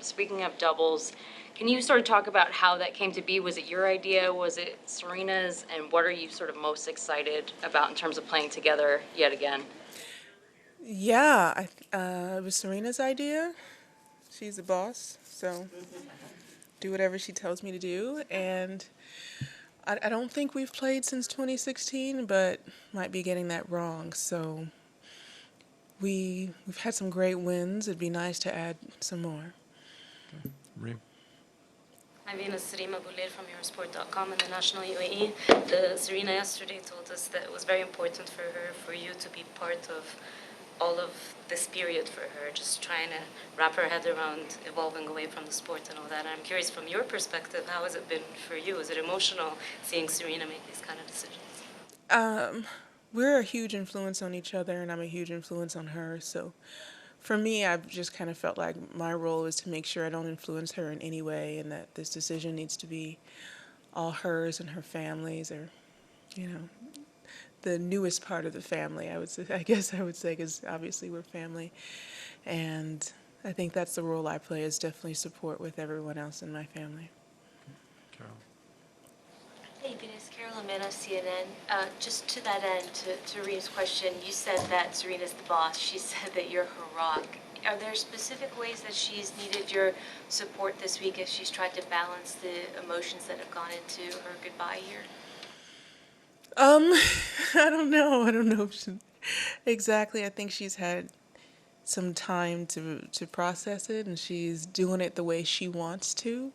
speaking of doubles, can you sort of talk about how that came to be? Was it your idea? Was it Serena's? And what are you sort of most excited about in terms of playing together yet again? Yeah, it was Serena's idea. She's the boss, so do whatever she tells me to do. And I don't think we've played since 2016, but might be getting that wrong. So we've had some great wins. It'd be nice to add some more. Marie? Hi, Venus. Serena Williams from Eurosport.com in the national UAE. Serena yesterday told us that it was very important for her, for you to be part of all of this period for her, just trying to wrap her head around evolving away from the sport and all that. And I'm curious, from your perspective, how has it been for you? Is it emotional seeing Serena make these kind of decisions? We're a huge influence on each other, and I'm a huge influence on her. So for me, I've just kind of felt like my role is to make sure I don't influence her in any way, and that this decision needs to be all hers and her family's, or, you know, the newest part of the family, I would say, I guess I would say, because obviously we're family. And I think that's the role I play, is definitely support with everyone else in my family. Carol? Hey, Venus. Carol Amena, CNN. Just to that end, to Rena's question, you said that Serena's the boss. She said that you're her rock. Are there specific ways that she's needed your support this week as she's tried to balance the emotions that have gone into her goodbye here? I don't know. I don't know exactly. I think she's had some time to process it, and she's doing it the way she wants to.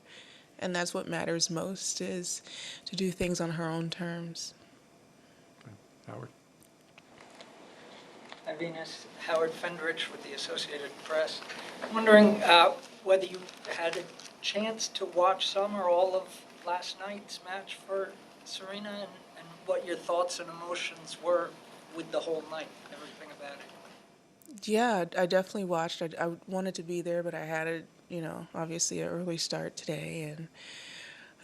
And that's what matters most, is to do things on her own terms. Okay. Howard? Hi, Venus. Howard Fendrich with the Associated Press. I'm wondering whether you had a chance to watch some or all of last night's match for Serena, and what your thoughts and emotions were with the whole night, everything about it. Yeah, I definitely watched. I wanted to be there, but I had obviously an early start today, and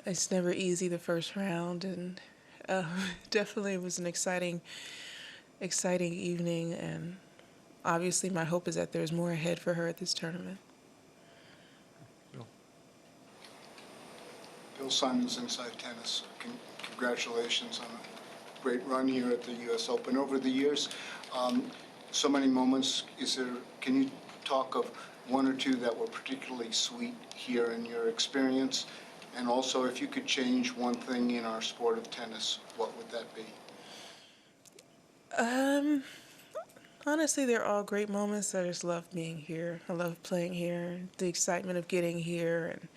it's never easy the first round, and definitely it was an exciting evening, and obviously my hope is that there's more ahead for her at this tournament. Bill? Bill Simons, Inside Tennis. Congratulations on a great run here at the U.S. Open over the years. So many moments. Can you talk of one or two that were particularly sweet here in your experience? And also, if you could change one thing in our sport of tennis, what would that be? Honestly, they're all great moments. I just love being here. I love playing here. The excitement of getting here and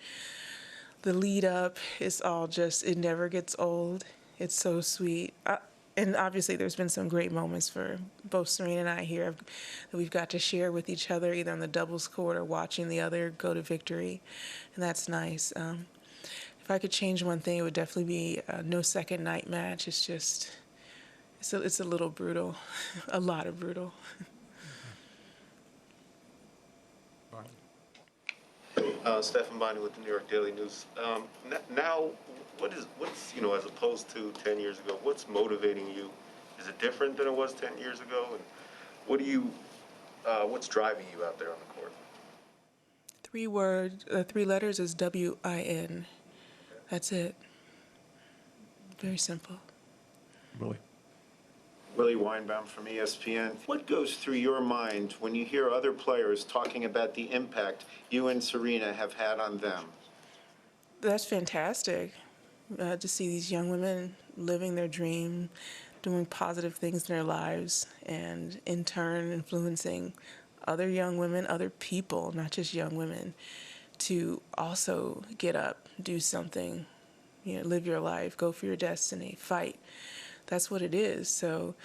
the lead up is all just, it never gets old. It's so sweet. And obviously there's been some great moments for both Serena and I here that we've got to share with each other, either on the doubles court or watching the other go to victory. And that's nice. If I could change one thing, it would definitely be no second night match. It's just, it's a little brutal, a lot of brutal. Stefan Bonnie with the New York Daily News. Now, what's as opposed to 10 years ago, what's motivating you? Is it different than it was 10 years ago? And what's driving you out there on the court? 3 letters is WIN. That's it. Very simple. Willie? Willie Weinbaum from ESPN. What goes through your mind when you hear other players talking about the impact you and Serena have had on them? That's fantastic, to see these young women living their dream, doing positive things in their lives, and in turn influencing other young women, other people, not just young women, to also get up, do something, live your life, go for your destiny, fight. That's what it is. So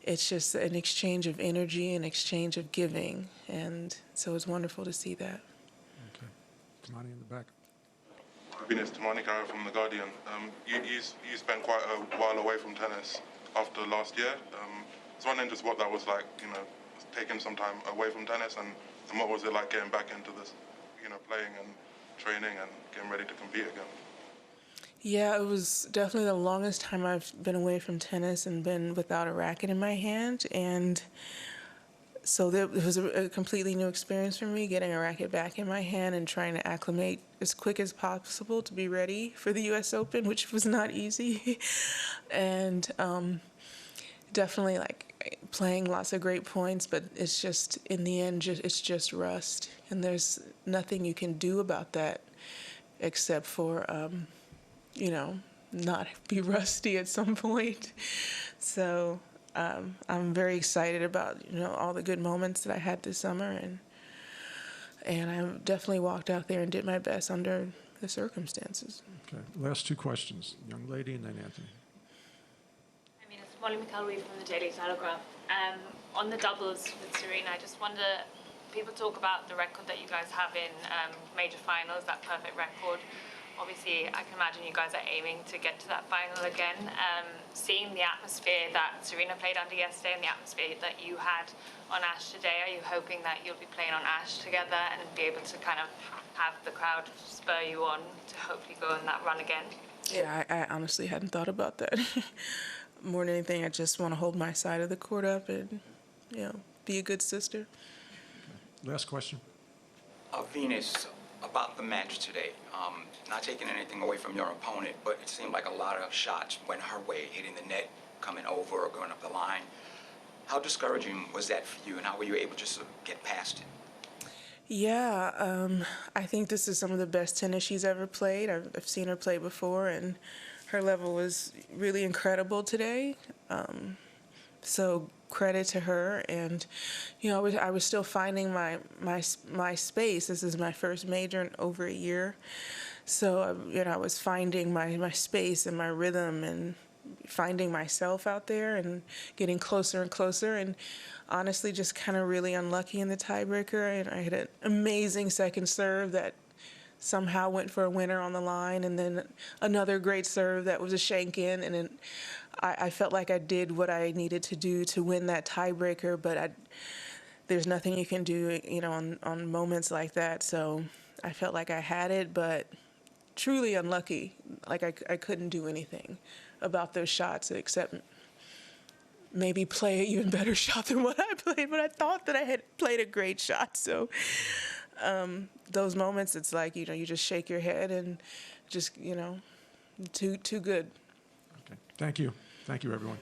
it's just an exchange of energy, an exchange of giving, and so it's wonderful to see that. Okay. Tamani in the back. Venus, Tamani Kara from The Guardian. You spent quite a while away from tennis after last year. I was wondering just what that was like, taking some time away from tennis, and what was it like getting back into this, playing and training and getting ready to compete again? Yeah, it was definitely the longest time I've been away from tennis and been without a racket in my hand, and So it was a completely new experience for me, getting a racket back in my hand and trying to acclimate as quick as possible to be ready for the U.S. Open, which was not easy. And definitely like playing lots of great points, but it's just, in the end, it's just rust. And there's nothing you can do about that except for, not be rusty at some point. So I'm very excited about, all the good moments that I had this summer, and I definitely walked out there and did my best under the circumstances. Okay, last two questions. Young lady and then Anthony. I mean, it's Molly McElwee from the Daily Telegraph. On the doubles with Serena, I just wonder, people talk about the record that you guys have in major finals, that perfect record. Obviously, I can imagine you guys are aiming to get to that final again. Seeing the atmosphere that Serena played under yesterday and the atmosphere that you had on Ash today, are you hoping that you'll be playing on Ash together and be able to kind of have the crowd spur you on to hopefully go on that run again? Yeah, I honestly hadn't thought about that. More than anything, I just want to hold my side of the court up and, be a good sister. Last question. Venus, about the match today, not taking anything away from your opponent, but it seemed like a lot of shots went her way, hitting the net, coming over or going up the line. How discouraging was that for you, and how were you able just to get past it? Yeah, I think this is some of the best tennis she's ever played. I've seen her play before, and her level was really incredible today. So credit to her, and I was still finding my space. This is my first major in over a year, so I was finding my space and my rhythm and finding myself out there and getting closer and closer, and honestly just kind of really unlucky in the tiebreaker. And I had an amazing second serve that somehow went for a winner on the line, and then another great serve that was a shank in, and then I felt like I did what I needed to do to win that tiebreaker, but there's nothing you can do, on moments like that. So I felt like I had it, but truly unlucky. Like I couldn't do anything about those shots except maybe play an even better shot than what I played, but I thought that I had played a great shot. So those moments, it's like, you just shake your head and just, too good. Okay, thank you. Thank you, everyone.